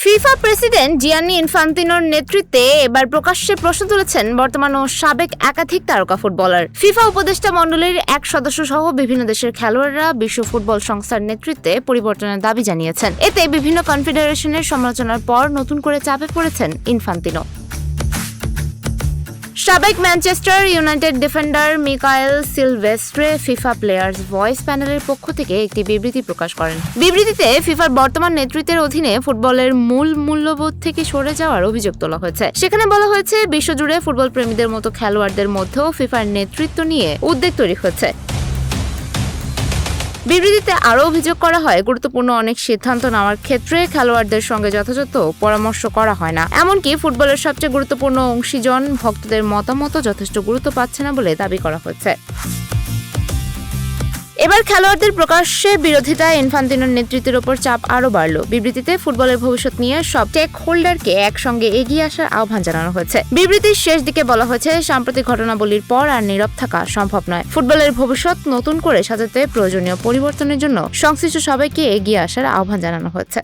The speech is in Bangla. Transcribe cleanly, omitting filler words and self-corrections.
ফিফা প্রেসিডেন্ট জিয়ানি ইনফান্তিনোর নেতৃত্বে এবার প্রকাশ্যে প্রশ্ন তুলেছেন বর্তমান ও সাবেক একাধিক তারকা ফুটবলার। ফিফা উপদেষ্টা মণ্ডলীর এক সদস্য সহ বিভিন্ন দেশের খেলোয়াড়রা বিশ্ব ফুটবল সংস্থার নেতৃত্বে পরিবর্তনের দাবি জানিয়েছেন। এতে বিভিন্ন কনফেডারেশনের সমালোচনার পর নতুন করে চাপে পড়েছেন ইনফান্তিনো। সাবেক Manchester United defender Mikael Silvestre FIFA players voice প্যানেলের পক্ষ থেকে একটি বিবৃতি প্রকাশ করেন। বিবৃতিতে ফিফার বর্তমান নেতৃত্বের অধীনে ফুটবলের মূল মূল্যবোধ থেকে সরে যাওয়ার অভিযোগ তোলা হয়েছে। সেখানে বলা হয়েছে, বিশ্বজুড়ে ফুটবল প্রেমীদের মতো খেলোয়াড়দের মধ্যেও ফিফার নেতৃত্ব নিয়ে উদ্বেগ তৈরি হচ্ছে। বিবৃতিতে আরও অভিযোগ করা হয়, গুরুত্বপূর্ণ অনেক সিদ্ধান্ত নেওয়ার ক্ষেত্রে খেলোয়াড়দের সঙ্গে যথাযথ পরামর্শ করা হয় না। এমনকি ফুটবলের সবচেয়ে গুরুত্বপূর্ণ অংশীজন ভক্তদের মতামতও যথেষ্ট গুরুত্ব পাচ্ছে না বলে দাবি করা হয়েছে। এবার খেলোয়াড়দের প্রকাশ্যে বিরোধিতায় ইনফান্তিনোর নেতৃত্বের ওপর চাপ আরও বাড়ল। বিবৃতিতে ফুটবলের ভবিষ্যৎ নিয়ে সব স্টেক হোল্ডারকে একসঙ্গে এগিয়ে আসার আহ্বান জানানো হয়েছে। বিবৃতির শেষ দিকে বলা হয়েছে, সাম্প্রতিক ঘটনাবলীর পর আর নীরব থাকা সম্ভব নয়। ফুটবলের ভবিষ্যৎ নতুন করে সাজাতে প্রয়োজনীয় পরিবর্তনের জন্য সংশ্লিষ্ট সবাইকে এগিয়ে আসার আহ্বান জানানো হয়েছে।